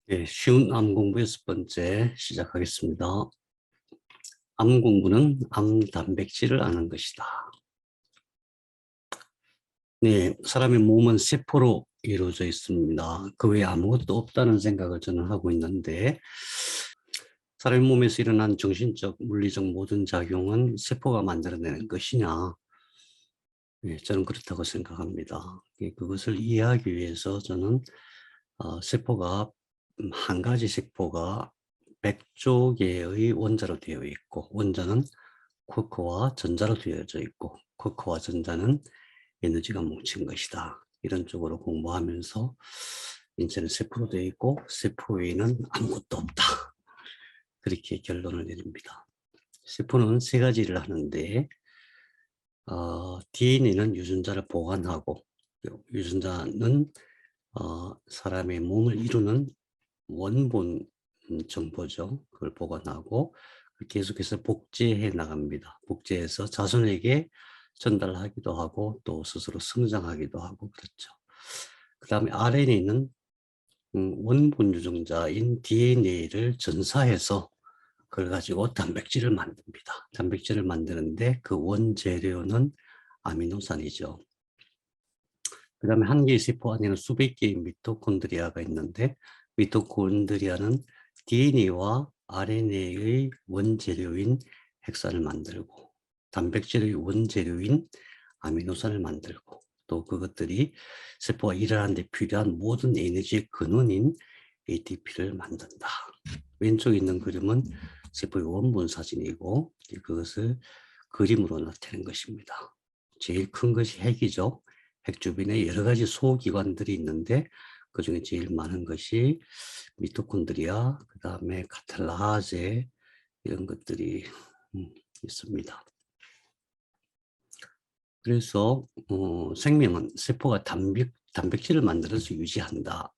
네, 쉬운 암 공부 6번째 시작하겠습니다. 암 공부는 암 단백질을 아는 것이다. 네, 사람의 몸은 세포로 이루어져 있습니다. 그 외에 아무것도 없다는 생각을 저는 하고 있는데, 사람의 몸에서 일어난 정신적, 물리적 모든 작용은 세포가 만들어내는 것이냐? 네, 저는 그렇다고 생각합니다. 그것을 이해하기 위해서 저는 세포가 한 가지 세포가 100조 개의 원자로 되어 있고, 원자는 쿼크와 전자로 되어져 있고, 쿼크와 전자는 에너지가 뭉친 것이다. 이런 쪽으로 공부하면서 인체는 세포로 되어 있고 세포 외에는 아무것도 없다. 그렇게 결론을 내립니다. 세포는 세 가지 일을 하는데 DNA는 유전자를 보관하고, 유전자는 사람의 몸을 이루는 원본 정보죠. 그걸 보관하고 계속해서 복제해 나갑니다. 복제해서 자손에게 전달하기도 하고 또 스스로 성장하기도 하고 그렇죠. 그 다음에 RNA는 원본 유전자인 DNA를 전사해서 그걸 가지고 단백질을 만듭니다. 단백질을 만드는데 그 원재료는 아미노산이죠. 그 다음에 한 개의 세포 안에는 수백 개의 미토콘드리아가 있는데, 미토콘드리아는 DNA와 RNA의 원재료인 핵산을 만들고, 단백질의 원재료인 아미노산을 만들고, 또 그것들이 세포가 일하는 데 필요한 모든 에너지의 근원인 ATP를 만든다. 왼쪽에 있는 그림은 세포의 원본 사진이고, 그것을 그림으로 나타낸 것입니다. 제일 큰 것이 핵이죠. 핵 주변에 여러 가지 소기관들이 있는데 그중에 제일 많은 것이 미토콘드리아, 그 다음에 카탈라제 이런 것들이 있습니다. 그래서 생명은 세포가 단백질을 만들어서 유지한다.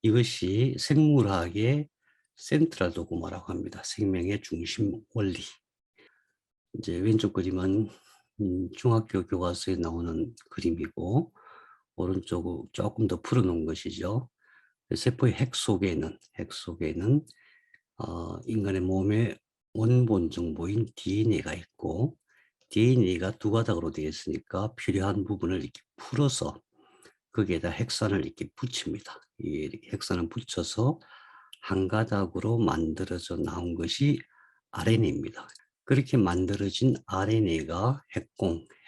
이것이 생물학의 센트럴 도그마라고 합니다. 생명의 중심 원리. 이제 왼쪽 그림은 중학교 교과서에 나오는 그림이고, 오른쪽은 조금 더 풀어놓은 것이죠. 세포의 핵 속에는 인간의 몸의 원본 정보인 DNA가 있고, DNA가 두 가닥으로 되어 있으니까 필요한 부분을 이렇게 풀어서 거기에다 핵산을 이렇게 붙입니다. 이 핵산을 붙여서 한 가닥으로 만들어져 나온 것이 RNA입니다. 그렇게 만들어진 RNA가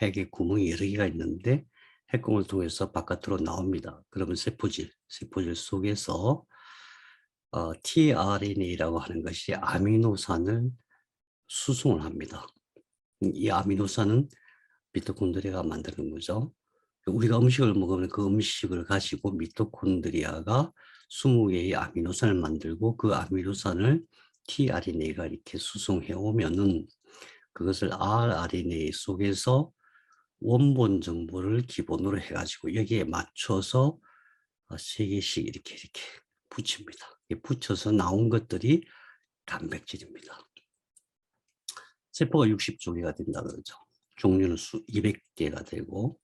핵의 구멍이 여러 개가 있는데 핵공을 통해서 바깥으로 나옵니다. 그러면 세포질 속에서 tRNA라고 하는 것이 아미노산을 수송을 합니다. 이 아미노산은 미토콘드리아가 만드는 거죠. 우리가 음식을 먹으면 그 음식을 가지고 미토콘드리아가 20개의 아미노산을 만들고 그 아미노산을 tRNA가 이렇게 수송해 오면은 그것을 rRNA 속에서 원본 정보를 기본으로 해가지고 여기에 맞춰서 3개씩 이렇게 붙입니다. 붙여서 나온 것들이 단백질입니다. 세포가 60조개가 된다 그러죠. 종류는 200개가 되고,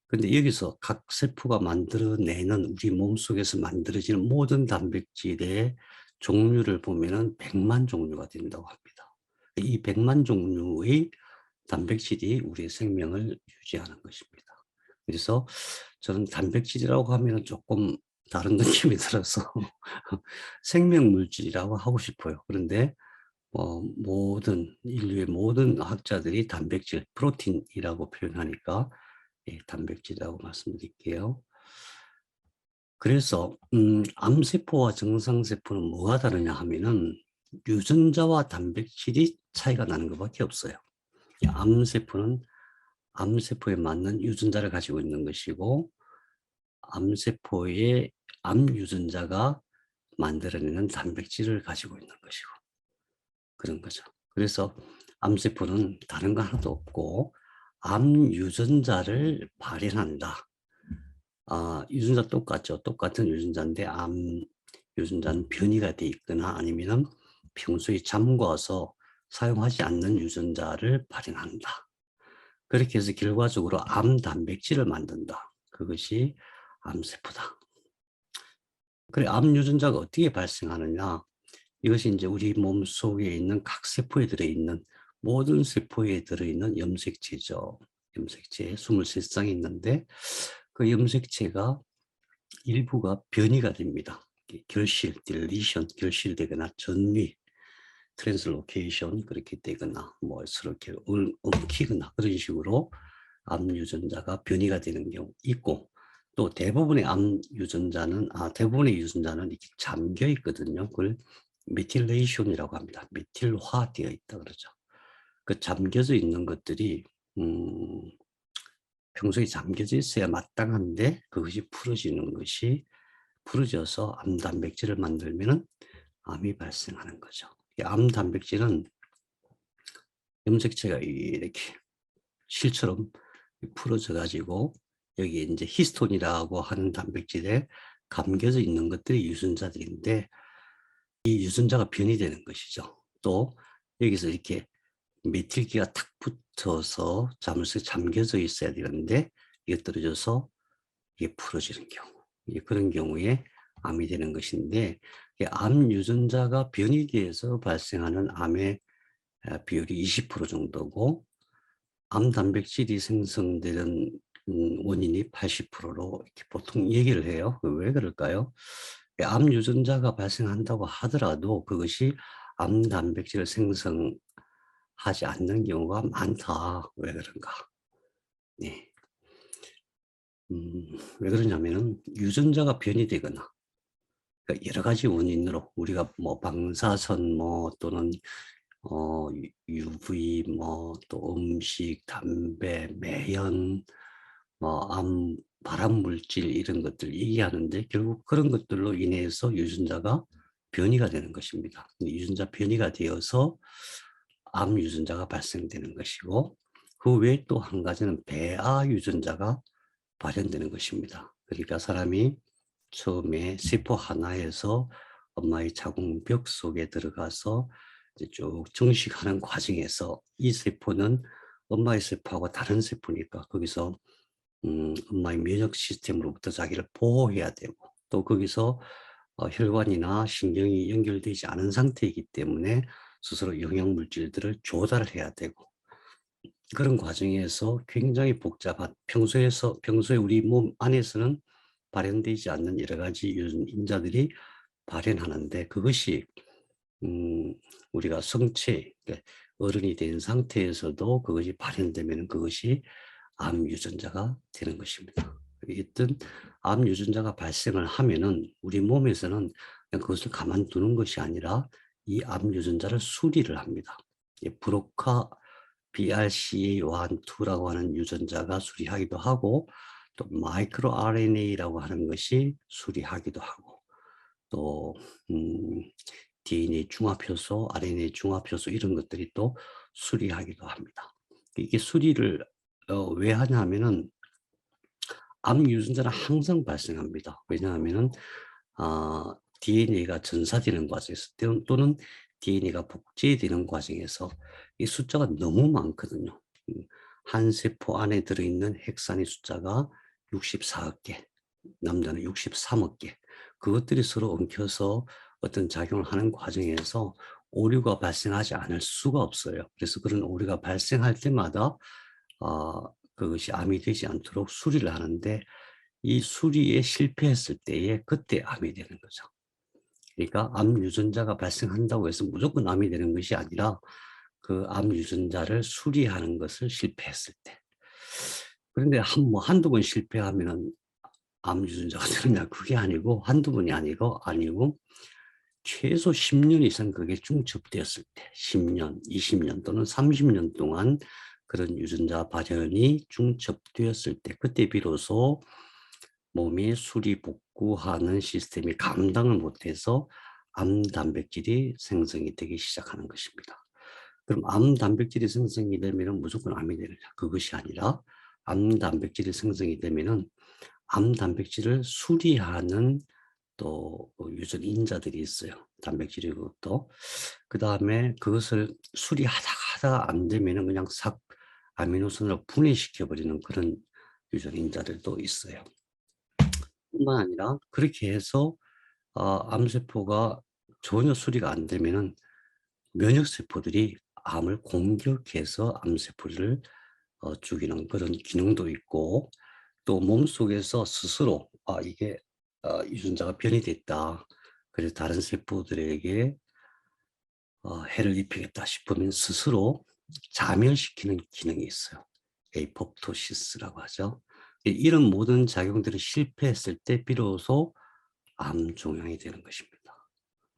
근데 여기서 각 세포가 만들어내는 우리 몸속에서 만들어지는 모든 단백질의 종류를 보면은 100만 종류가 된다고 합니다. 이 100만 종류의 단백질이 우리의 생명을 유지하는 것입니다. 그래서 저는 단백질이라고 하면 조금 다른 느낌이 들어서 생명물질이라고 하고 싶어요. 그런데 모든 인류의 모든 학자들이 단백질, 프로틴이라고 표현하니까 단백질이라고 말씀드릴게요. 그래서 암세포와 정상세포는 뭐가 다르냐 하면은 유전자와 단백질이 차이가 나는 것밖에 없어요. 암세포는 암세포에 맞는 유전자를 가지고 있는 것이고, 암세포의 암유전자가 만들어내는 단백질을 가지고 있는 것이고 그런 거죠. 그래서 암세포는 다른 거 하나도 없고 암유전자를 발현한다. 유전자 똑같죠. 똑같은 유전자인데 암유전자는 변이가 돼 있거나 아니면 평소에 잠궈서 사용하지 않는 유전자를 발현한다. 그렇게 해서 결과적으로 암 단백질을 만든다. 그것이 암세포다. 그래, 암 유전자가 어떻게 발생하느냐? 이것이 이제 우리 몸 속에 있는 각 세포에 들어있는 모든 세포에 들어있는 염색체죠. 염색체 23쌍이 있는데 그 염색체가 일부가 변이가 됩니다. 결실, 딜리션, 결실되거나 전위, 트랜슬로케이션 그렇게 되거나 뭐 서로 이렇게 엉키거나 그런 식으로 암 유전자가 변이가 되는 경우 있고 또 대부분의 암 유전자는 대부분의 유전자는 이렇게 잠겨 있거든요. 그걸 메틸레이션이라고 합니다. 메틸화되어 있다 그러죠. 그 잠겨져 있는 것들이 음, 평소에 잠겨져 있어야 마땅한데 그것이 풀어져서 암 단백질을 만들면은 암이 발생하는 거죠. 이 암 단백질은 염색체가 이렇게 실처럼 풀어져 가지고 여기에 이제 히스톤이라고 하는 단백질에 감겨져 있는 것들이 유전자들인데 이 유전자가 변이되는 것이죠. 또 여기서 이렇게 메틸기가 탁 붙어서 자물쇠 잠겨져 있어야 되는데 이게 떨어져서 이게 풀어지는 경우 그런 경우에 암이 되는 것인데 암 유전자가 변이돼서 발생하는 암의 비율이 20% 정도고 암 단백질이 생성되는 원인이 80%로 이렇게 보통 얘기를 해요. 왜 그럴까요? 암 유전자가 발생한다고 하더라도 그것이 암 단백질을 생성하지 않는 경우가 많다. 왜 그런가? 네. 왜 그러냐면은 유전자가 변이되거나 그러니까 여러 가지 원인으로 우리가 뭐 방사선 뭐 또는 UV 뭐 또 음식, 담배, 매연, 뭐 발암 물질 이런 것들 얘기하는데 결국 그런 것들로 인해서 유전자가 변이가 되는 것입니다. 유전자 변이가 되어서 암 유전자가 발생되는 것이고 그 외에 또 한 가지는 배아 유전자가 발현되는 것입니다. 그러니까 사람이 처음에 세포 하나에서 엄마의 자궁벽 속에 들어가서 이제 쭉 증식하는 과정에서 이 세포는 엄마의 세포하고 다른 세포니까 거기서 엄마의 면역 시스템으로부터 자기를 보호해야 되고 또 거기서 혈관이나 신경이 연결되지 않은 상태이기 때문에 스스로 영양 물질들을 조달을 해야 되고 그런 과정에서 굉장히 복잡한 평소에 우리 몸 안에서는 발현되지 않는 여러 가지 인자들이 발현하는데 그것이 음, 우리가 그러니까 어른이 된 상태에서도 그것이 발현되면 그것이 암 유전자가 되는 것입니다. 어쨌든 암 유전자가 발생을 하면은 우리 몸에서는 그냥 그것을 가만두는 것이 아니라 이 암 유전자를 수리를 합니다. 브로카 BRCA1,2라고 하는 유전자가 수리하기도 하고 또 마이크로 RNA라고 하는 것이 수리하기도 하고 또 DNA 중합효소, RNA 중합효소 이런 것들이 또 수리하기도 합니다. 이게 수리를 왜 하냐 하면은 암 유전자는 항상 발생합니다. 왜냐하면은 DNA가 전사되는 과정에서 또는 DNA가 복제되는 과정에서 이 숫자가 너무 많거든요. 한 세포 안에 들어있는 핵산의 숫자가 64억 개, 남자는 63억 개. 그것들이 서로 엉켜서 어떤 작용을 하는 과정에서 오류가 발생하지 않을 수가 없어요. 그래서 그런 오류가 발생할 때마다 그것이 암이 되지 않도록 수리를 하는데 이 수리에 실패했을 때에 그때 암이 되는 거죠. 그러니까 암 유전자가 발생한다고 해서 무조건 암이 되는 것이 아니라 그 암 유전자를 수리하는 것을 실패했을 때. 그런데 한두 번 실패하면은 암 유전자가 되느냐 그게 아니고 한두 번이 아니고 최소 10년 이상 그게 중첩되었을 때 10년, 20년 또는 30년 동안 그런 유전자 발현이 중첩되었을 때 그때 비로소 몸이 수리 복구하는 시스템이 감당을 못해서 암 단백질이 생성이 되기 시작하는 것입니다. 그럼 암 단백질이 생성이 되면 무조건 암이 되느냐? 그것이 아니라 암 단백질이 생성이 되면은 암 단백질을 수리하는 또 유전 인자들이 있어요. 단백질이고 또 그다음에 그것을 수리하다가 안 되면은 그냥 싹 아미노산으로 분해시켜 버리는 그런 유전 인자들도 있어요. 뿐만 아니라 그렇게 해서 암세포가 전혀 수리가 안 되면은 면역세포들이 암을 공격해서 암세포를 죽이는 그런 기능도 있고, 또 몸속에서 스스로 이게 유전자가 변이돼 있다. 그래서 다른 세포들에게 해를 입히겠다 싶으면 스스로 자멸시키는 기능이 있어요. 에이포프토시스라고 하죠. 이런 모든 작용들이 실패했을 때 비로소 암 종양이 되는 것입니다.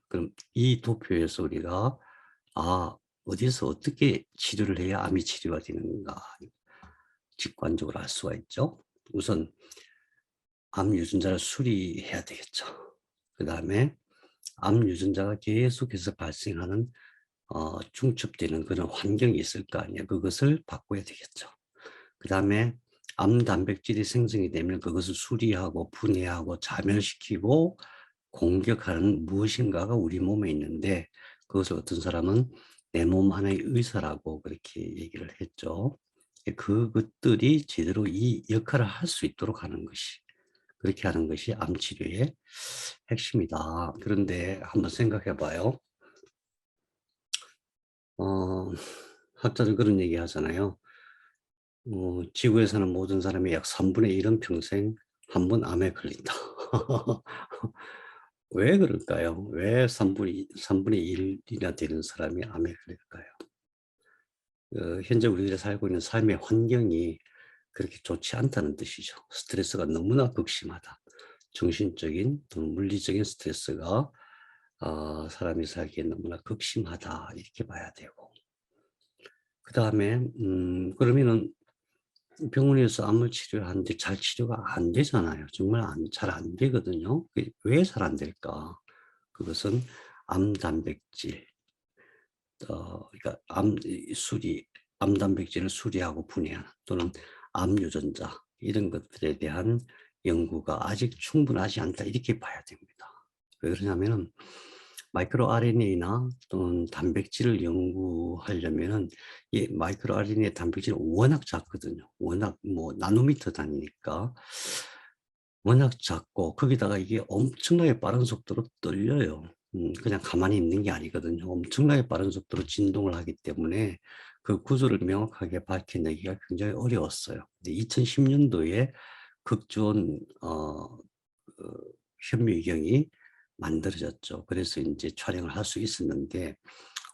그럼 이 도표에서 우리가 어디서 어떻게 치료를 해야 암이 치료가 되는가 직관적으로 알 수가 있죠. 우선 암 유전자를 수리해야 되겠죠. 그다음에 암 유전자가 계속해서 발생하는 중첩되는 그런 환경이 있을 거 아니에요. 그것을 바꿔야 되겠죠. 그다음에 암 단백질이 생성이 되면 그것을 수리하고 분해하고 자멸시키고 공격하는 무엇인가가 우리 몸에 있는데, 그것을 어떤 사람은 내 몸 하나의 의사라고 그렇게 얘기를 했죠. 그것들이 제대로 이 역할을 할 수 있도록 하는 것이, 그렇게 하는 것이 암 치료의 핵심이다. 그런데 한번 생각해 봐요. 어, 학자들 그런 얘기 하잖아요. 지구에 사는 모든 사람의 약 3분의 1은 평생 한 번 암에 걸린다. 왜 그럴까요? 왜 3분의 1이나 되는 사람이 암에 걸릴까요? 현재 우리들이 살고 있는 삶의 환경이 그렇게 좋지 않다는 뜻이죠. 스트레스가 너무나 극심하다. 정신적인 또는 물리적인 스트레스가 사람이 살기에 너무나 극심하다. 이렇게 봐야 되고. 그 다음에 그러면은 병원에서 암을 치료하는데 잘 치료가 안 되잖아요. 정말 잘 안 되거든요. 왜 잘 안 될까? 그것은 암 단백질, 그러니까 암 단백질을 수리하고 분해하는, 또는 암 유전자, 이런 것들에 대한 연구가 아직 충분하지 않다. 이렇게 봐야 됩니다. 왜 그러냐면은 마이크로 RNA나 또는 단백질을 연구하려면은 이 마이크로 RNA 단백질은 워낙 작거든요. 워낙 뭐 나노미터 단위니까 워낙 작고, 거기다가 이게 엄청나게 빠른 속도로 떨려요. 그냥 가만히 있는 게 아니거든요. 엄청나게 빠른 속도로 진동을 하기 때문에 그 구조를 명확하게 밝혀내기가 굉장히 어려웠어요. 근데 2010년도에 극주원 현미경이 만들어졌죠. 그래서 이제 촬영을 할 수 있었는데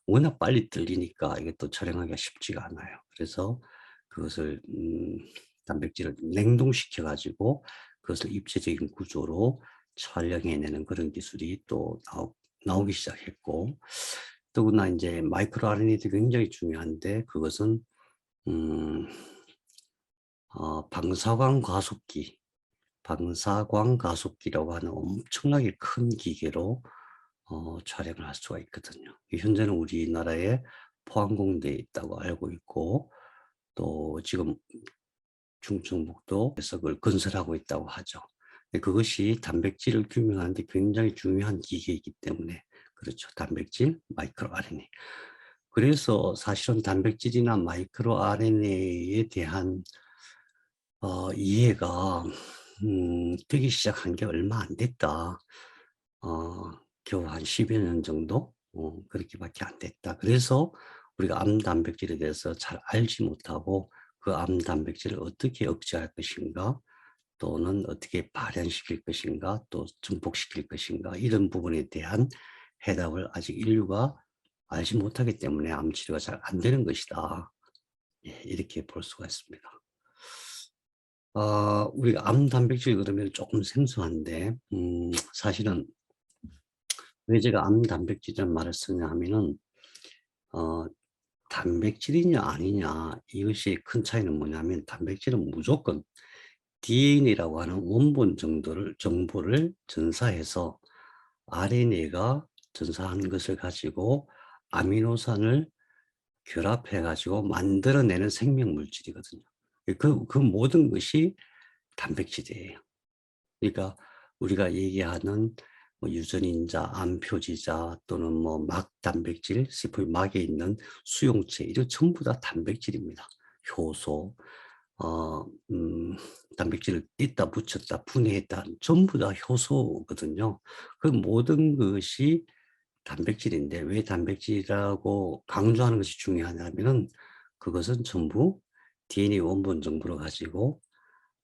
워낙 빨리 들리니까 이게 또 촬영하기가 쉽지가 않아요. 그래서 그것을 단백질을 냉동시켜 가지고 그것을 입체적인 구조로 촬영해내는 그런 기술이 또 나오기 시작했고, 더구나 이제 마이크로 RNA도 굉장히 중요한데, 그것은 음 방사광 가속기, 방사광 가속기라고 하는 엄청나게 큰 기계로 촬영을 할 수가 있거든요. 현재는 우리나라에 포항공대에 있다고 알고 있고, 또 지금 충청북도에서 그걸 건설하고 있다고 하죠. 근데 그것이 단백질을 규명하는 데 굉장히 중요한 기계이기 때문에 그렇죠. 단백질, 마이크로 RNA. 그래서 사실은 단백질이나 마이크로 RNA에 대한 이해가 되기 시작한 게 얼마 안 됐다. 겨우 한 10여 년 정도? 그렇게밖에 안 됐다. 그래서 우리가 암 단백질에 대해서 잘 알지 못하고 그 암 단백질을 어떻게 억제할 것인가, 또는 어떻게 발현시킬 것인가, 또 증폭시킬 것인가, 이런 부분에 대한 해답을 아직 인류가 알지 못하기 때문에 암 치료가 잘 안 되는 것이다. 예, 이렇게 볼 수가 있습니다. 우리가 암 단백질 그러면 조금 생소한데, 사실은 왜 제가 암 단백질이라는 말을 쓰냐 하면은, 어, 단백질이냐 아니냐, 이것이 큰 차이는 뭐냐면, 단백질은 무조건 DNA라고 하는 원본 정보를 전사해서 RNA가 전사한 것을 가지고 아미노산을 결합해 가지고 만들어내는 생명 물질이거든요. 그 모든 것이 단백질이에요. 그러니까 우리가 얘기하는 뭐 유전인자, 암표지자, 또는 뭐 막 단백질, 세포의 막에 있는 수용체, 이거 전부 다 단백질입니다. 효소, 어, 단백질을 뗐다 붙였다 분해했다 전부 다 효소거든요. 그 모든 것이 단백질인데 왜 단백질이라고 강조하는 것이 중요하냐면은 그것은 전부 DNA 원본 정보를 가지고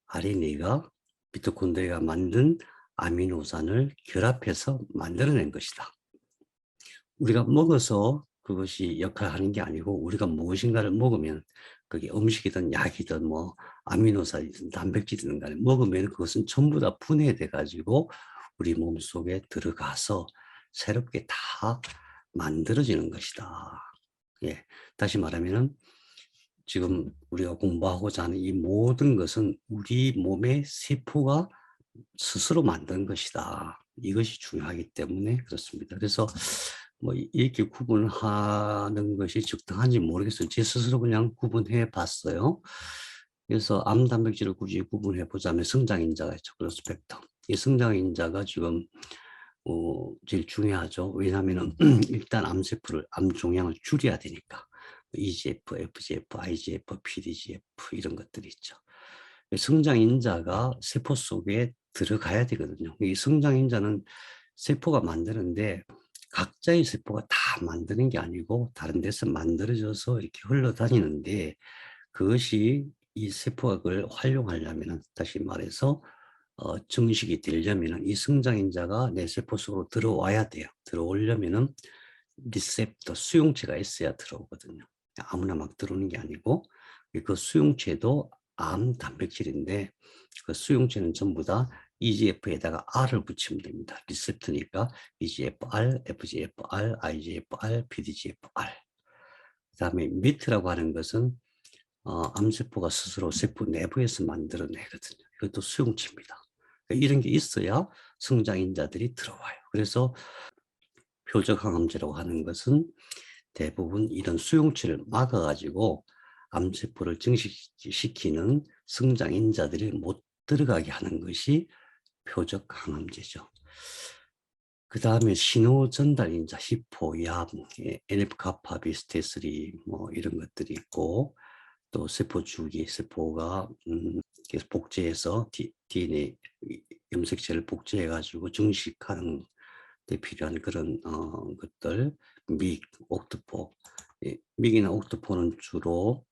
RNA가 미토콘드리아가 만든 아미노산을 결합해서 만들어낸 것이다. 우리가 먹어서 그것이 역할을 하는 게 아니고 우리가 무엇인가를 먹으면 그게 음식이든 약이든 뭐 아미노산이든 단백질이든 간에 먹으면 그것은 전부 다 분해돼 가지고 우리 몸속에 들어가서 새롭게 다 만들어지는 것이다. 예. 다시 말하면은 지금 우리가 공부하고자 하는 이 모든 것은 우리 몸의 세포가 스스로 만든 것이다. 이것이 중요하기 때문에 그렇습니다. 그래서 뭐 이렇게 구분하는 것이 적당한지 모르겠어요. 제 스스로 그냥 구분해 봤어요. 그래서 암 단백질을 굳이 구분해 보자면 성장인자가 있죠. 그로스펙터. 이 성장인자가 지금 제일 중요하죠. 왜냐하면 일단 암세포를 암 종양을 줄여야 되니까. EGF, FGF, IGF, PDGF 이런 것들이 있죠. 성장인자가 세포 속에 들어가야 되거든요. 이 성장인자는 세포가 만드는데 각자의 세포가 다 만드는 게 아니고 다른 데서 만들어져서 이렇게 흘러다니는데 그것이 이 세포가 그걸 활용하려면 다시 말해서 증식이 되려면 이 성장인자가 내 세포 속으로 들어와야 돼요. 들어오려면은 리셉터 수용체가 있어야 들어오거든요. 아무나 막 들어오는 게 아니고 그 수용체도 암 단백질인데 그 수용체는 전부 다 EGF에다가 R을 붙이면 됩니다. 리셉터니까 EGFR, FGFR, IGFR, PDGFR. 그다음에 미트라고 하는 것은 암세포가 스스로 세포 내부에서 만들어내거든요. 이것도 수용체입니다. 그러니까 이런 게 있어야 성장인자들이 들어와요. 그래서 표적 항암제라고 하는 것은 대부분 이런 수용체를 막아가지고 암세포를 증식시키는 성장인자들이 못 들어가게 하는 것이 표적 항암제죠. 그 다음에 신호전달인자, 히포, 약, NF-kappa, 비스테스리 뭐 이런 것들이 있고 또 세포 주기, 세포가 계속 복제해서 DNA 염색체를 복제해가지고 증식하는 데 필요한 그런 것들, 믹, 옥토포. 믹이나 옥토포는 주로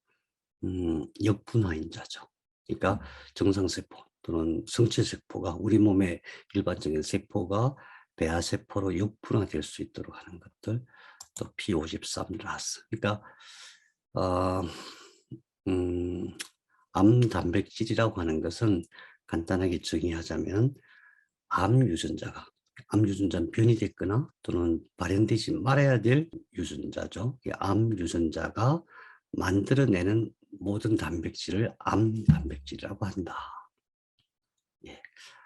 역분화인자죠. 그러니까 정상세포 또는 성체세포가 우리 몸의 일반적인 세포가 배아세포로 역분화될 수 있도록 하는 것들, 또 P53 라스. 그러니까 어, 암 단백질이라고 하는 것은 간단하게 정의하자면 암 유전자가 암 유전자는 변이 됐거나 또는 발현되지 말아야 될 유전자죠. 암 유전자가 만들어내는 모든 단백질을 암 단백질이라고 한다. 예.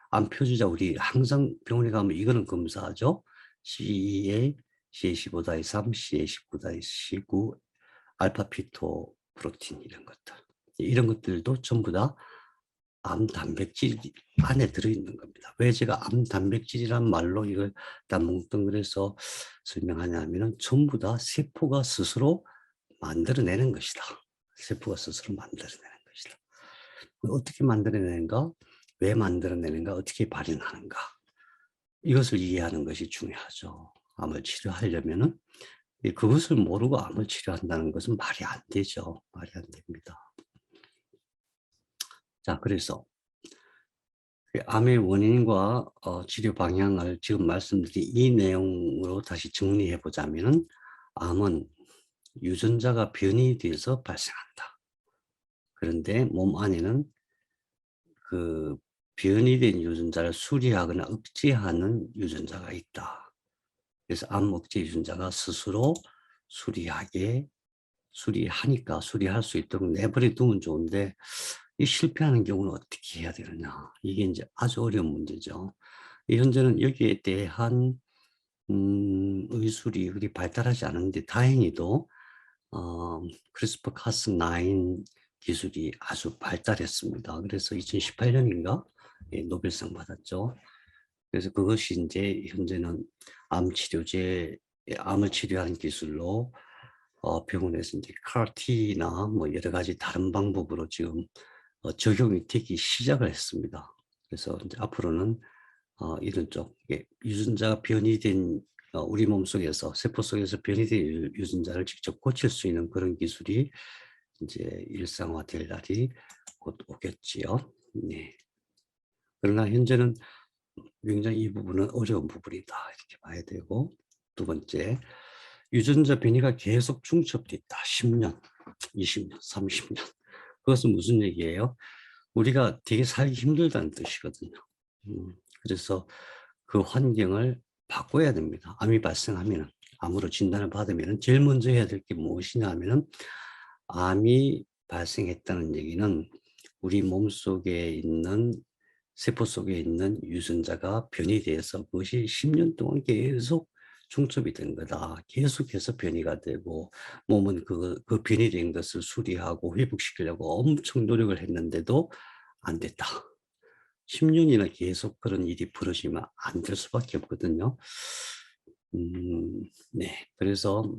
암 표시자 우리 항상 병원에 가면 이거는 검사하죠. CEA, CA15-3, CA19-19, 알파 피토 프로틴 이런 것들. 이런 것들도 전부 다 암 단백질 안에 들어있는 겁니다. 왜 제가 암 단백질이란 말로 이걸 다 뭉뚱그려서 설명하냐면은 전부 다 세포가 스스로 만들어내는 것이다. 세포가 스스로 만들어내는 것이다. 어떻게 만들어내는가? 왜 만들어내는가? 어떻게 발현하는가? 이것을 이해하는 것이 중요하죠. 암을 치료하려면은 그것을 모르고 암을 치료한다는 것은 말이 안 되죠. 말이 안 됩니다. 자, 그래서 암의 원인과 치료 방향을 지금 말씀드린 이 내용으로 다시 정리해 보자면은 암은 유전자가 변이 돼서 발생한다. 그런데 몸 안에는 그 변이된 유전자를 수리하거나 억제하는 유전자가 있다. 그래서 암 억제 유전자가 스스로 수리하니까 수리할 수 있도록 내버려 두면 좋은데 이 실패하는 경우는 어떻게 해야 되느냐. 이게 이제 아주 어려운 문제죠. 현재는 여기에 대한 의술이 그리 발달하지 않은데 다행히도 크리스퍼 카스9 기술이 아주 발달했습니다. 그래서 2018년인가 노벨상 받았죠. 그래서 그것이 이제 현재는 암 치료제, 암을 치료하는 기술로 병원에서 이제 CAR-T나 뭐 여러 가지 다른 방법으로 지금 적용이 되기 시작을 했습니다. 그래서 이제 앞으로는 이런 쪽 유전자가 변이된 우리 몸속에서 세포 속에서 변이된 유전자를 직접 고칠 수 있는 그런 기술이 이제 일상화될 날이 곧 오겠지요. 네. 그러나 현재는 굉장히 이 부분은 어려운 부분이다 이렇게 봐야 되고, 두 번째, 유전자 변이가 계속 중첩돼 있다. 10년, 20년, 30년. 그것은 무슨 얘기예요? 우리가 되게 살기 힘들다는 뜻이거든요. 그래서 그 환경을 바꿔야 됩니다. 암이 발생하면은, 암으로 진단을 받으면은 제일 먼저 해야 될 게 무엇이냐 하면은, 암이 발생했다는 얘기는 우리 몸속에 있는 세포 속에 있는 유전자가 변이돼서 그것이 10년 동안 계속 중첩이 된 거다. 계속해서 변이가 되고 몸은 그 변이된 것을 수리하고 회복시키려고 엄청 노력을 했는데도 안 됐다. 10년이나 계속 그런 일이 벌어지면 안 될 수밖에 없거든요. 네. 그래서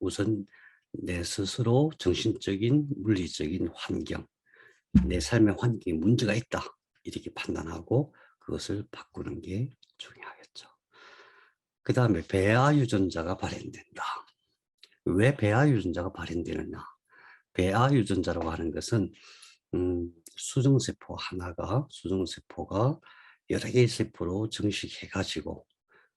우선 내 스스로 정신적인, 물리적인 환경, 내 삶의 환경에 문제가 있다. 이렇게 판단하고 그것을 바꾸는 게 중요하겠죠. 그 다음에 배아 유전자가 발현된다. 왜 배아 유전자가 발현되느냐? 배아 유전자라고 하는 것은 수정세포가 여러 개의 세포로 증식해가지고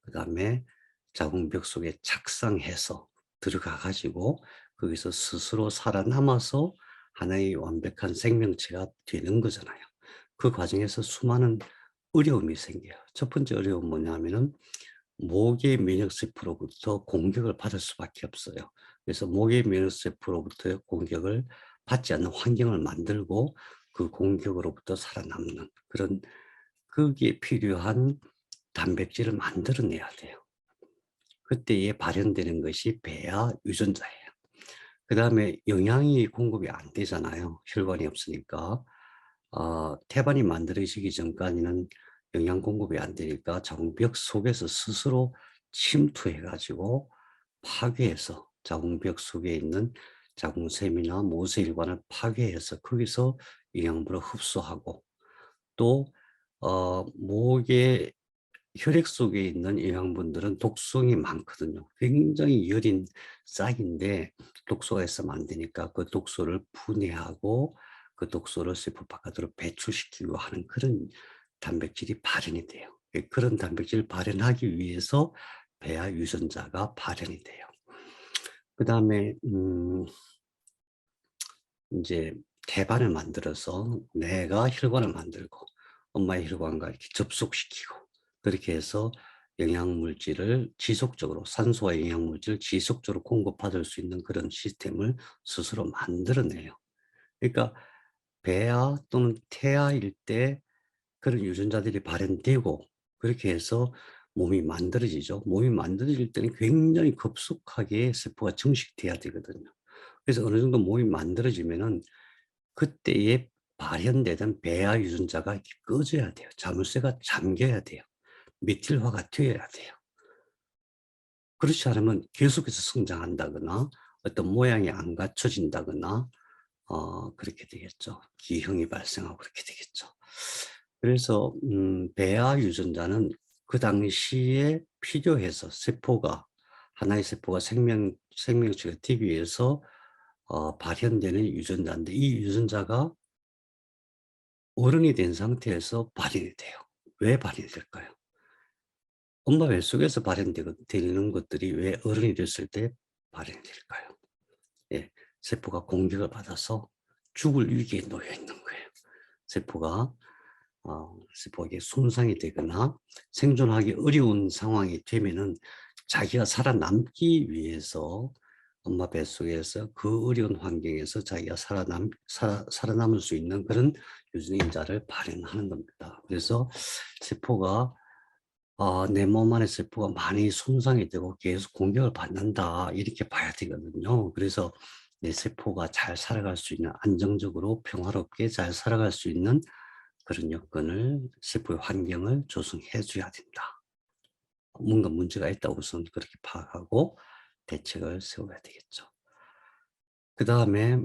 그 다음에 자궁벽 속에 착상해서 들어가가지고 거기서 스스로 살아남아서 하나의 완벽한 생명체가 되는 거잖아요. 그 과정에서 수많은 어려움이 생겨요. 첫 번째 어려움은 뭐냐면은 모계 면역세포로부터 공격을 받을 수밖에 없어요. 그래서 모계 면역세포로부터 공격을 받지 않는 환경을 만들고 그 공격으로부터 살아남는 그런, 거기에 필요한 단백질을 만들어내야 돼요. 그때에 발현되는 것이 배아 유전자예요. 그 다음에 영양이 공급이 안 되잖아요. 혈관이 없으니까. 태반이 만들어지기 전까지는 영양 공급이 안 되니까 자궁벽 속에서 스스로 침투해가지고 파괴해서 자궁벽 속에 있는 자궁샘이나 모세혈관을 파괴해서 거기서 영양분을 흡수하고, 또 목에 혈액 속에 있는 영양분들은 독성이 많거든요. 굉장히 여린 싹인데 독소가 있으면 안 되니까 그 독소를 분해하고 그 독소를 세포 바깥으로 배출시키고 하는 그런 단백질이 발현이 돼요. 그런 단백질을 발현하기 위해서 배아 유전자가 발현이 돼요. 그 다음에 이제 태반을 만들어서 내가 혈관을 만들고 엄마의 혈관과 이렇게 접속시키고, 그렇게 해서 영양물질을 지속적으로, 산소와 영양물질을 지속적으로 공급받을 수 있는 그런 시스템을 스스로 만들어내요. 그러니까 배아 또는 태아일 때 그런 유전자들이 발현되고 그렇게 해서 몸이 만들어지죠. 몸이 만들어질 때는 굉장히 급속하게 세포가 증식돼야 되거든요. 그래서 어느 정도 몸이 만들어지면은 그때에 발현되던 배아 유전자가 이렇게 꺼져야 돼요. 자물쇠가 잠겨야 돼요. 메틸화가 되어야 돼요. 그렇지 않으면 계속해서 성장한다거나 어떤 모양이 안 갖춰진다거나 그렇게 되겠죠. 기형이 발생하고 그렇게 되겠죠. 그래서 배아 유전자는 그 당시에 필요해서 하나의 세포가 생명체가 되기 위해서 발현되는 유전자인데, 이 유전자가 어른이 된 상태에서 발현이 돼요. 왜 발현이 될까요? 엄마 뱃속에서 되는 것들이 왜 어른이 됐을 때 발현이 될까요? 예, 세포가 공격을 받아서 죽을 위기에 놓여 있는 거예요. 세포에게 손상이 되거나 생존하기 어려운 상황이 되면은 자기가 살아남기 위해서 엄마 뱃속에서 그 어려운 환경에서 자기가 살아남을 수 있는 그런 유전자를 발현하는 겁니다. 그래서 세포가 내 몸 안의 세포가 많이 손상이 되고 계속 공격을 받는다 이렇게 봐야 되거든요. 그래서 내 세포가 잘 살아갈 수 있는, 안정적으로 평화롭게 잘 살아갈 수 있는 그런 여건을, 세포의 환경을 조성해 줘야 된다. 뭔가 문제가 있다고 우선 그렇게 파악하고 대책을 세워야 되겠죠. 그 다음에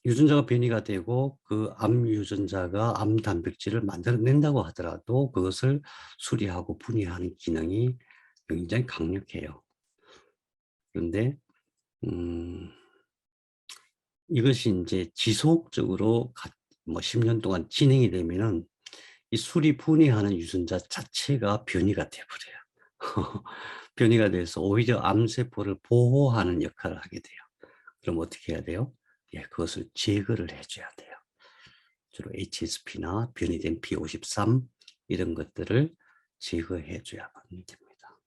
유전자가 변이가 되고 그 암 유전자가 암 단백질을 만들어낸다고 하더라도 그것을 수리하고 분해하는 기능이 굉장히 강력해요. 그런데 음 이것이 인제 지속적으로 뭐 10년 동안 진행이 되면은 이 수리 분해하는 유전자 자체가 변이가 돼 버려요. 변이가 돼서 오히려 암세포를 보호하는 역할을 하게 돼요. 그럼 어떻게 해야 돼요? 예, 그것을 제거를 해 줘야 돼요. 주로 HSP나 변이된 P53 이런 것들을 제거해 줘야만 됩니다.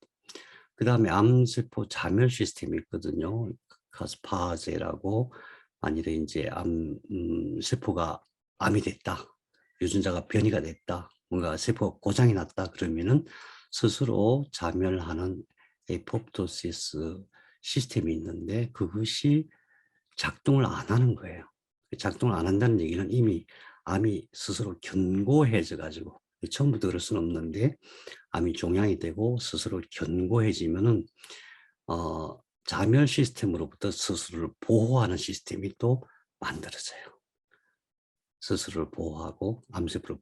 그다음에 암세포 자멸 시스템이 있거든요. 카스파제라고 만일에 인제 세포가 암이 됐다. 유전자가 변이가 됐다. 뭔가 세포가 고장이 났다 그러면은 스스로 자멸하는 에포프토시스 시스템이 있는데 그것이 작동을 안 하는 거예요. 작동을 안 한다는 얘기는 이미 암이 스스로 견고해져 가지고 처음부터 그럴 수는 없는데 암이 종양이 되고 스스로 견고해지면은 자멸 시스템으로부터 스스로를 보호하는 시스템이 또 만들어져요. 스스로를 보호하고 암세포를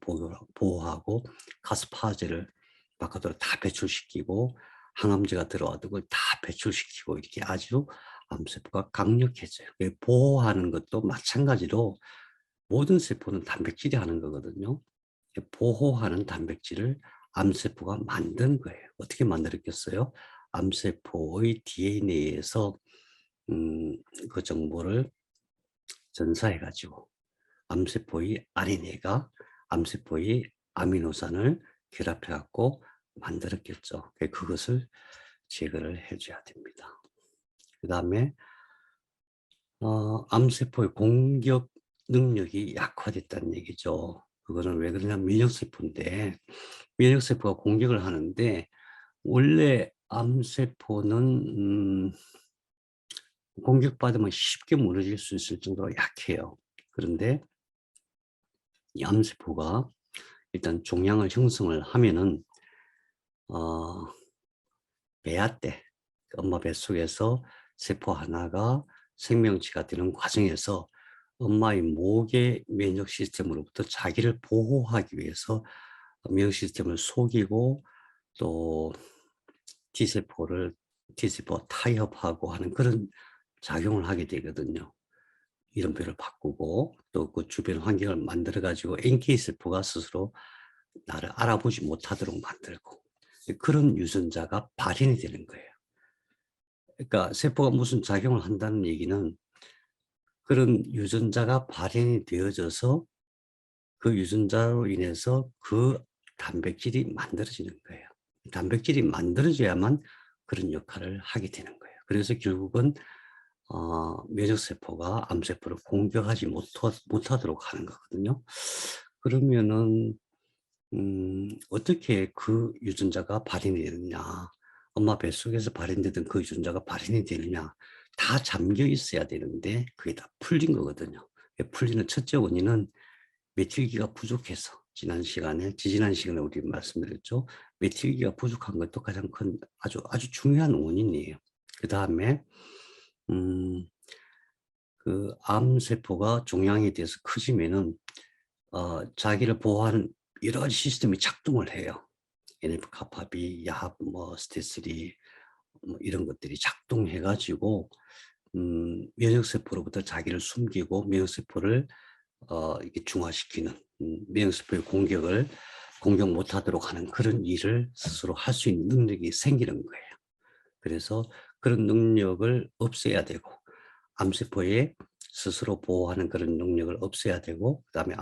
보호하고 가스파제를 바깥으로 다 배출시키고 항암제가 들어와도 그걸 다 배출시키고 이렇게 아주 암세포가 강력해져요. 보호하는 것도 마찬가지로 모든 세포는 단백질이 하는 거거든요. 보호하는 단백질을 암세포가 만든 거예요. 어떻게 만들었겠어요? 암세포의 DNA에서 그 정보를 전사해 가지고 암세포의 RNA가 암세포의 아미노산을 결합해 갖고 만들었겠죠. 그것을 제거를 해 줘야 됩니다. 그다음에 암세포의 공격 능력이 약화됐다는 얘기죠. 그거는 왜 그러냐면 면역세포인데 면역세포가 공격을 하는데 원래 암세포는 공격받으면 쉽게 무너질 수 있을 정도로 약해요. 그런데 이 암세포가 일단 종양을 형성을 하면은 어 배아 때 엄마 뱃속에서 세포 하나가 생명체가 되는 과정에서 엄마의 목의 면역 시스템으로부터 자기를 보호하기 위해서 면역 시스템을 속이고 또 T세포를 T세포 타협하고 하는 그런 작용을 하게 되거든요. 이름표를 바꾸고 또 그 주변 환경을 만들어 가지고 NK세포가 스스로 나를 알아보지 못하도록 만들고 그런 유전자가 발현이 되는 거예요. 그러니까 세포가 무슨 작용을 한다는 얘기는 그런 유전자가 발현이 되어져서 그 유전자로 인해서 그 단백질이 만들어지는 거예요. 단백질이 만들어져야만 그런 역할을 하게 되는 거예요. 그래서 결국은 면역세포가 암세포를 공격하지 못하도록 하는 거거든요. 그러면은 어떻게 그 유전자가 발현이 되느냐. 엄마 뱃속에서 발현되던 그 유전자가 발현이 되느냐. 다 잠겨 있어야 되는데 그게 다 풀린 거거든요. 풀리는 첫째 원인은 메틸기가 부족해서 지지난 시간에 우리 말씀드렸죠. 메틸기가 부족한 것도 가장 큰 아주 중요한 원인이에요. 그다음에 음 그 암세포가 종양이 돼서 커지면은 자기를 보호하는 여러 가지 시스템이 작동을 해요. NF-kappaB, 야합, 뭐 스테슬리 뭐 이런 것들이 작동해 가지고 면역세포로부터 자기를 숨기고 면역세포를 이렇게 중화시키는 면역세포의 공격 못하도록 하는 그런 일을 스스로 할 수 있는 능력이 생기는 거예요. 그래서 그런 능력을 없애야 되고 암세포의 스스로 보호하는 그런 능력을 없애야 되고 그다음에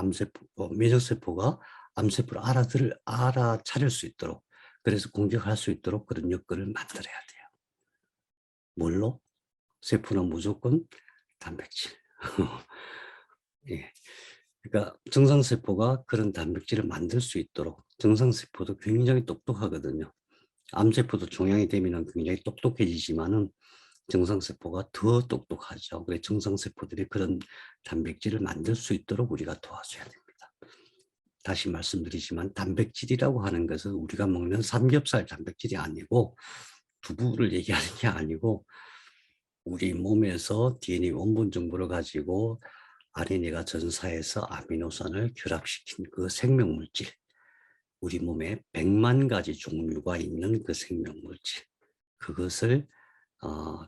면역세포가 암세포를 알아차릴 수 있도록 그래서 공격할 수 있도록 그런 여건을 만들어야 돼요. 뭘로? 세포는 무조건 단백질. 예. 그러니까 정상세포가 그런 단백질을 만들 수 있도록 정상세포도 굉장히 똑똑하거든요. 암세포도 종양이 되면은 굉장히 똑똑해지지만은 정상세포가 더 똑똑하죠. 그래서 정상세포들이 그런 단백질을 만들 수 있도록 우리가 도와줘야 됩니다. 다시 말씀드리지만 단백질이라고 하는 것은 우리가 먹는 삼겹살 단백질이 아니고 두부를 얘기하는 게 아니고 우리 몸에서 DNA 원본 정보를 가지고 RNA가 전사해서 아미노산을 결합시킨 그 생명물질, 우리 몸에 100만 가지 종류가 있는 그 생명물질, 그것을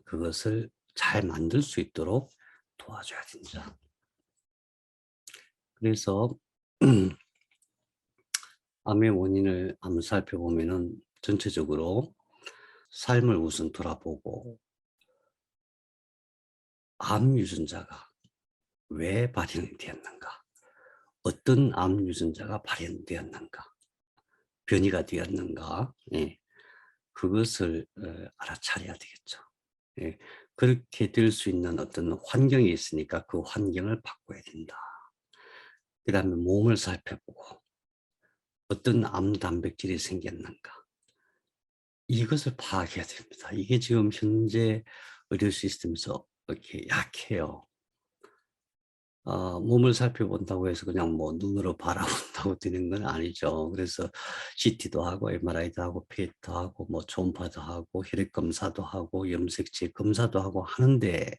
그것을 잘 만들 수 있도록 도와줘야 된다. 그래서 암의 원인을 한번 살펴보면은 전체적으로 삶을 우선 돌아보고 암 유전자가 왜 발현이 되었는가? 어떤 암 유전자가 발현되었는가? 변이가 되었는가? 예, 그것을 알아차려야 되겠죠. 예, 그렇게 될 수 있는 어떤 환경이 있으니까 그 환경을 바꿔야 된다. 그 다음에 몸을 살펴보고 어떤 암 단백질이 생겼는가? 이것을 파악해야 됩니다. 이게 지금 현재 의료 시스템에서 이렇게 약해요. 몸을 살펴본다고 해서 그냥 뭐 눈으로 바라본다고 되는 건 아니죠. 그래서 CT도 하고 MRI도 하고 PET도 하고 뭐 초음파도 하고 혈액 검사도 하고 염색체 검사도 하고 하는데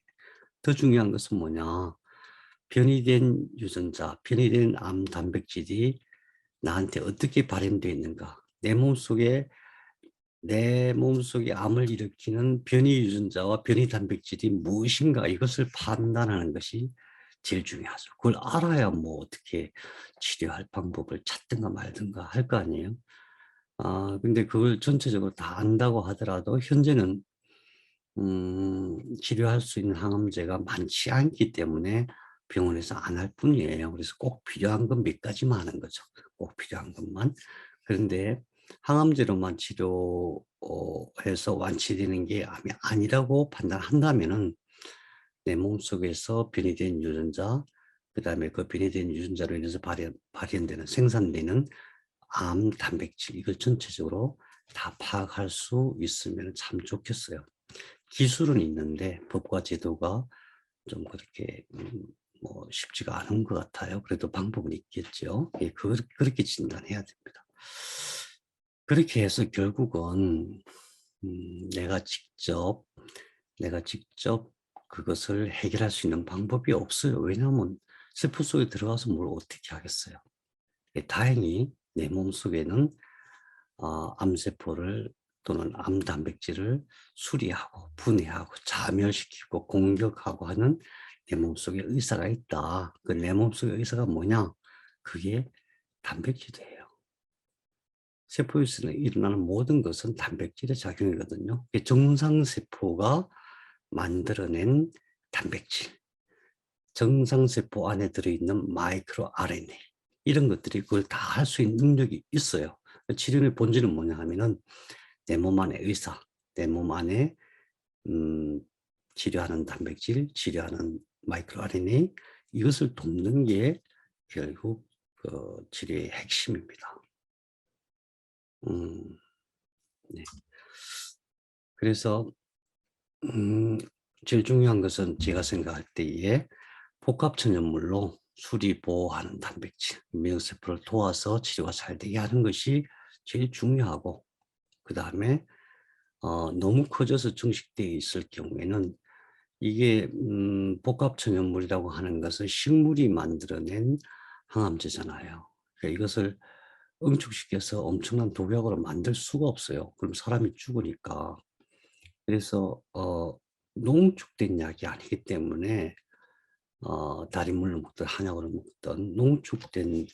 더 중요한 것은 뭐냐? 변이된 유전자, 변이된 암 단백질이 나한테 어떻게 발현되어 있는가? 내 몸속에 암을 일으키는 변이 유전자와 변이 단백질이 무엇인가, 이것을 판단하는 것이 제일 중요하죠. 그걸 알아야 뭐 어떻게 치료할 방법을 찾든가 말든가 할 거 아니에요. 근데 그걸 전체적으로 다 안다고 하더라도 현재는 치료할 수 있는 항암제가 많지 않기 때문에 병원에서 안 할 뿐이에요. 그래서 꼭 필요한 건 몇 가지만 하는 거죠. 꼭 필요한 것만. 그런데 항암제로만 치료해서 완치되는 게 암이 아니라고 판단한다면은 내 몸속에서 변이된 유전자, 그다음에 그 변이된 유전자로 인해서 발현되는 생산되는 암 단백질, 이걸 전체적으로 다 파악할 수 있으면 참 좋겠어요. 기술은 있는데 법과 제도가 좀 그렇게 뭐 쉽지가 않은 것 같아요. 그래도 방법은 있겠죠. 예, 그렇게 진단해야 됩니다. 그렇게 해서 결국은 내가 직접 그것을 해결할 수 있는 방법이 없어요. 왜냐하면 세포 속에 들어가서 뭘 어떻게 하겠어요. 예, 다행히 내 몸속에는 암세포를 또는 암 단백질을 수리하고 분해하고 자멸시키고 공격하고 하는 내 몸속에 의사가 있다. 그 내 몸속의 의사가 뭐냐? 그게 단백질이에요. 세포에서 일어나는 모든 것은 단백질의 작용이거든요. 정상세포가 만들어낸 단백질, 정상세포 안에 들어있는 마이크로 RNA, 이런 것들이 그걸 다 할 수 있는 능력이 있어요. 치료의 본질은 뭐냐 하면은 내 몸 안의 의사, 내 몸 안에 치료하는 단백질, 치료하는 마이크로 RNA, 이것을 돕는 게 결국 그 치료의 핵심입니다. 음, 네. 그래서 제일 중요한 것은 제가 생각할 때에 복합천연물로 수리 보호하는 단백질, 면역세포를 도와서 치료가 잘 되게 하는 것이 제일 중요하고, 그 다음에 너무 커져서 증식되어 있을 경우에는 이게 복합천연물이라고 하는 것은 식물이 만들어낸 항암제잖아요. 그러니까 이것을 응축시켜서 엄청난 독약으로 만들 수가 없어요. 그럼 사람이 죽으니까. 그래서 농축된 약이 아니기 때문에 달인물로 먹든 한약으로 먹든 농축된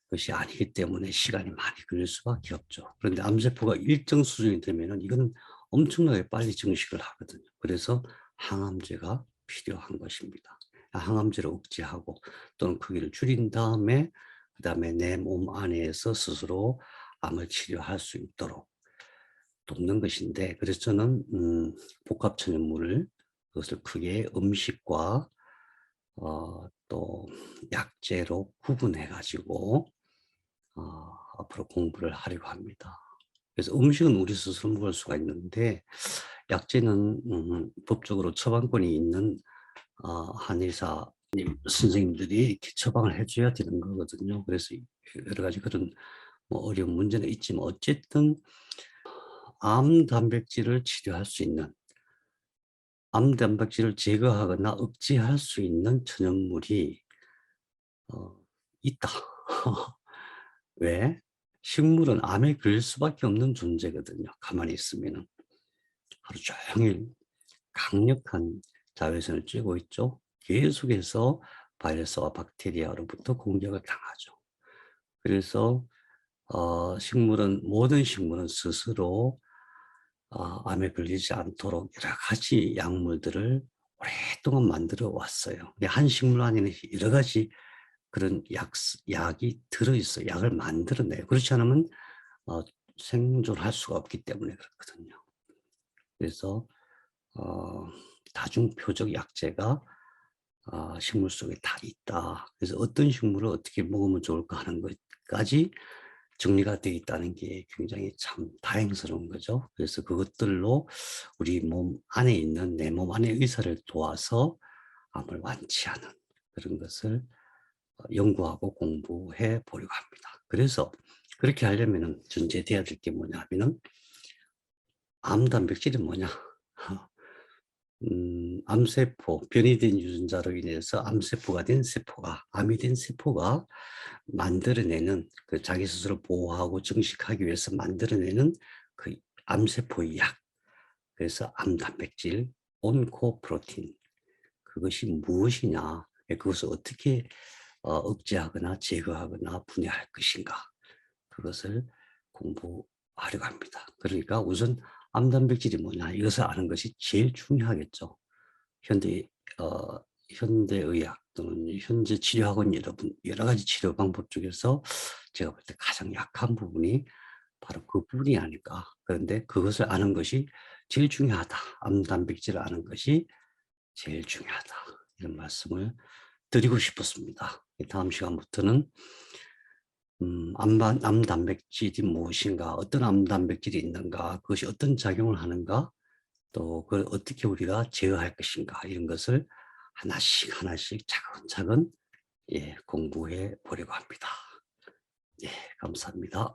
것이 아니기 때문에 시간이 많이 걸릴 수밖에 없죠. 그런데 암세포가 일정 수준이 되면은 이건 엄청나게 빨리 증식을 하거든요. 그래서 항암제가 필요한 것입니다. 항암제를 억제하고 또는 크기를 줄인 다음에 그다음에 내 몸 안에서 스스로 암을 치료할 수 있도록 돕는 것인데, 그래서 저는 복합천연물을, 그것을 크게 음식과 또 약재로 구분해 가지고 앞으로 공부를 하려고 합니다. 그래서 음식은 우리 스스로 먹을 수가 있는데 약재는 법적으로 처방권이 있는 한의사 선생님들이 이렇게 처방을 해줘야 되는 거거든요. 그래서 여러 가지 그런 뭐 어려운 문제는 있지만 어쨌든 암 단백질을 치료할 수 있는, 암 단백질을 제거하거나 억제할 수 있는 천연물이 있다. 왜? 식물은 암에 걸릴 수밖에 없는 존재거든요. 가만히 있으면은. 하루 종일 강력한 자외선을 쬐고 있죠. 계속해서 바이러스와 박테리아로부터 공격을 당하죠. 그래서 모든 식물은 스스로 암에 걸리지 않도록 여러 가지 약물들을 오랫동안 만들어 왔어요. 근데 한 식물 안에는 여러 가지 그런 약이 들어있어요. 약을 만들어내요. 그렇지 않으면 어, 생존할 수가 없기 때문에 그렇거든요. 그래서 어, 다중표적 약재가 식물 속에 다 있다. 그래서 어떤 식물을 어떻게 먹으면 좋을까 하는 것까지 정리가 되어 있다는 게 굉장히 참 다행스러운 거죠. 그래서 그것들로 우리 몸 안에 있는 내 몸 안의 의사를 도와서 암을 완치하는 그런 것을 연구하고 공부해 보려고 합니다. 그래서 그렇게 하려면 전제돼야 될 게 뭐냐 하면은 암 단백질이 뭐냐? 암세포, 변이 된 유전자로 인해서 암세포가 된 세포가, 암이 된 세포가 만들어내는 그 자기 스스로 보호하고 증식하기 위해서 만들어내는 그 암세포의 약. 그래서 암단백질, 온코프로틴. 그것이 무엇이냐? 그것을 어떻게 억제하거나 제거하거나 분해할 것인가? 그것을 공부하려고 합니다. 그러니까 우선 암단백질이 뭐냐 이것을 아는 것이 제일 중요하겠죠. 현대 어, 현대의학 또는 현재 치료학원 여러분 여러 가지 치료 방법 중에서 제가 볼 때 가장 약한 부분이 바로 그 부분이 아닐까. 그런데 그것을 아는 것이 제일 중요하다. 암단백질을 아는 것이 제일 중요하다. 이런 말씀을 드리고 싶었습니다. 다음 시간부터는 암단백질이 무엇인가, 어떤 암단백질이 있는가, 그것이 어떤 작용을 하는가, 또 그걸 어떻게 우리가 제어할 것인가, 이런 것을 하나씩 하나씩 차근차근 공부해 보려고 합니다. 예, 감사합니다.